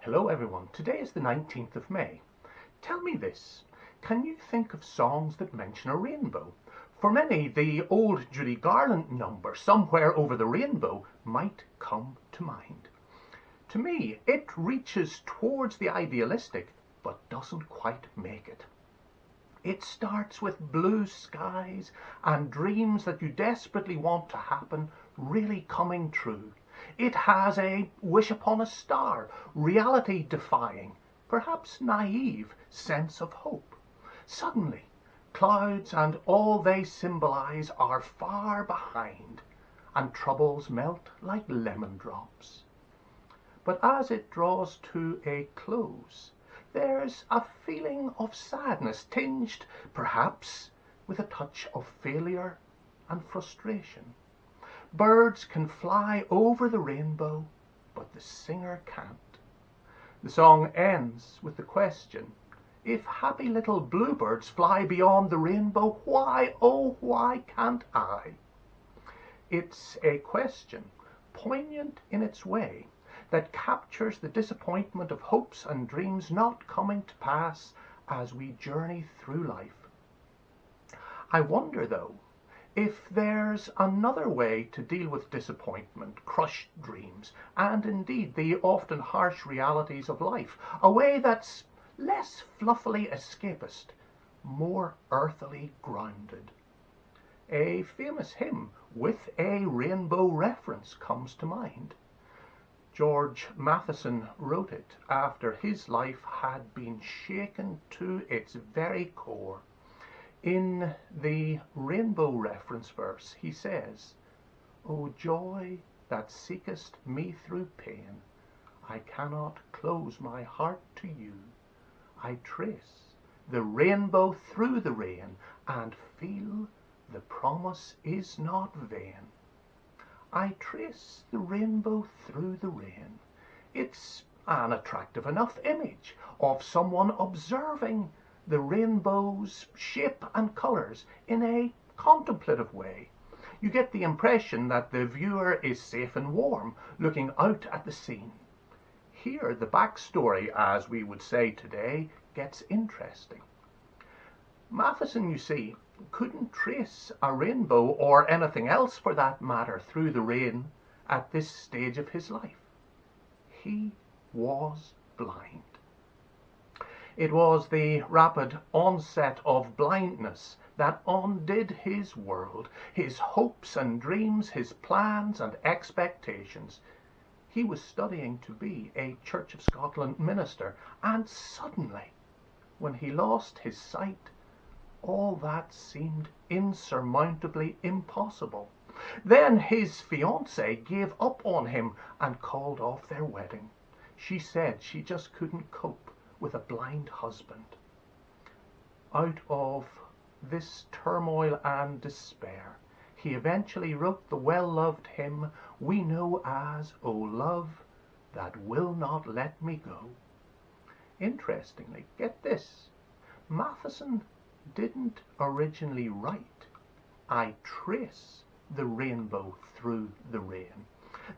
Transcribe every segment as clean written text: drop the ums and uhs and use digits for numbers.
Hello everyone, today is the 19th of May. Tell me this, can you think of songs that mention a rainbow? For many, the old Judy Garland number, Somewhere Over the Rainbow, might come to mind. To me, it reaches towards the idealistic, but doesn't quite make it. It starts with blue skies and dreams that you desperately want to happen really coming true. It has a wish upon a star, reality defying, perhaps naive sense of hope. Suddenly, clouds and all they symbolize are far behind, and troubles melt like lemon drops. But as it draws to a close, there's a feeling of sadness tinged, perhaps, with a touch of failure and frustration. Birds can fly over the rainbow, but the singer can't. The song ends with the question, if happy little bluebirds fly beyond the rainbow, why, oh, why can't I? It's a question, poignant in its way, that captures the disappointment of hopes and dreams not coming to pass as we journey through life. I wonder, though, if there's another way to deal with disappointment, crushed dreams, and indeed the often harsh realities of life, a way that's less fluffily escapist, more earthily grounded. A famous hymn with a rainbow reference comes to mind. George Matheson wrote it after his life had been shaken to its very core. In the rainbow reference verse, he says, "O joy that seekest me through pain, I cannot close my heart to you. I trace the rainbow through the rain and feel the promise is not vain. I trace the rainbow through the rain." It's an attractive enough image of someone observing the rainbow's shape and colours in a contemplative way. You get the impression that the viewer is safe and warm, looking out at the scene. Here the backstory, as we would say today, gets interesting. Matheson, you see, couldn't trace a rainbow, or anything else for that matter, through the rain at this stage of his life. He was blind. It was the rapid onset of blindness that undid his world, his hopes and dreams, his plans and expectations. He was studying to be a Church of Scotland minister, and suddenly, when he lost his sight, all that seemed insurmountably impossible. Then his fiancée gave up on him and called off their wedding. She said she just couldn't cope with a blind husband. Out of this turmoil and despair, he eventually wrote the well-loved hymn we know as "O Love That Will Not Let Me Go." Interestingly, get this, Matheson didn't originally write, "I trace the rainbow through the rain."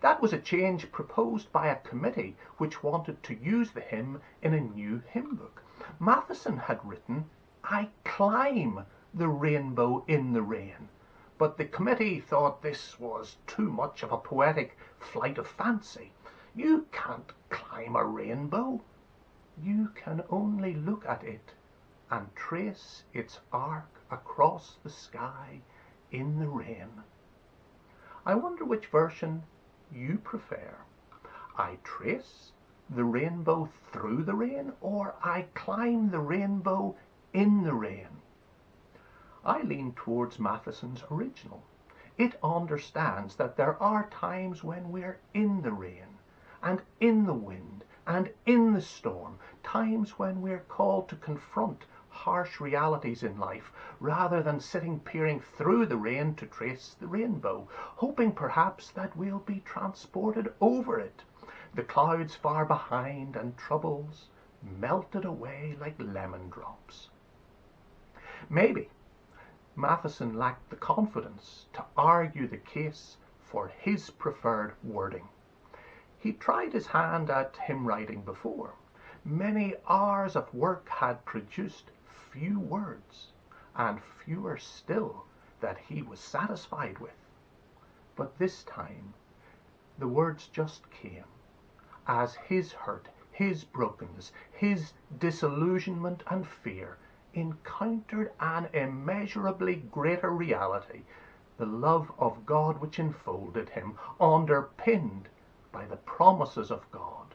That was a change proposed by a committee which wanted to use the hymn in a new hymn book. Matheson had written, "I climb the rainbow in the rain," but the committee thought this was too much of a poetic flight of fancy. You can't climb a rainbow. You can only look at it and trace its arc across the sky in the rain. I wonder which version you prefer. I trace the rainbow through the rain, or I climb the rainbow in the rain. I lean towards Matheson's original. It understands that there are times when we're in the rain and in the wind and in the storm, times when we're called to confront harsh realities in life, rather than sitting peering through the rain to trace the rainbow, hoping perhaps that we'll be transported over it, the clouds far behind and troubles melted away like lemon drops. Maybe Matheson lacked the confidence to argue the case for his preferred wording. He tried his hand at hymn writing before. Many hours of work had produced few words, and fewer still that he was satisfied with. But this time the words just came, as his hurt, his brokenness, his disillusionment and fear encountered an immeasurably greater reality, the love of God which enfolded him, underpinned by the promises of God,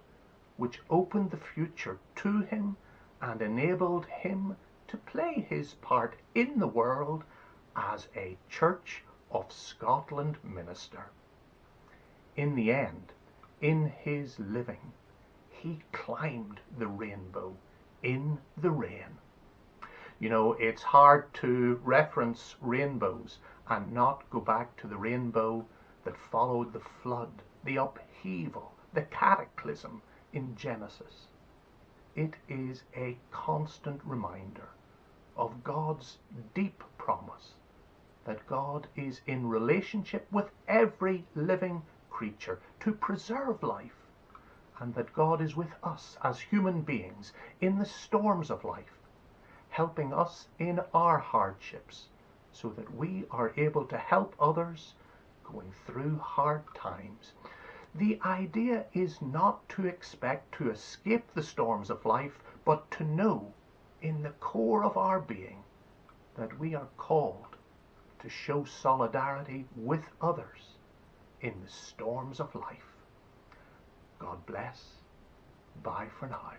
which opened the future to him and enabled him to play his part in the world as a Church of Scotland minister. In the end, in his living, he climbed the rainbow in the rain. You know, it's hard to reference rainbows and not go back to the rainbow that followed the flood, the upheaval, the cataclysm in Genesis. It is a constant reminder of God's deep promise that God is in relationship with every living creature to preserve life, and that God is with us as human beings in the storms of life, helping us in our hardships so that we are able to help others going through hard times. The idea is not to expect to escape the storms of life, but to know in the core of our being that we are called to show solidarity with others in the storms of life. God bless. Bye for now.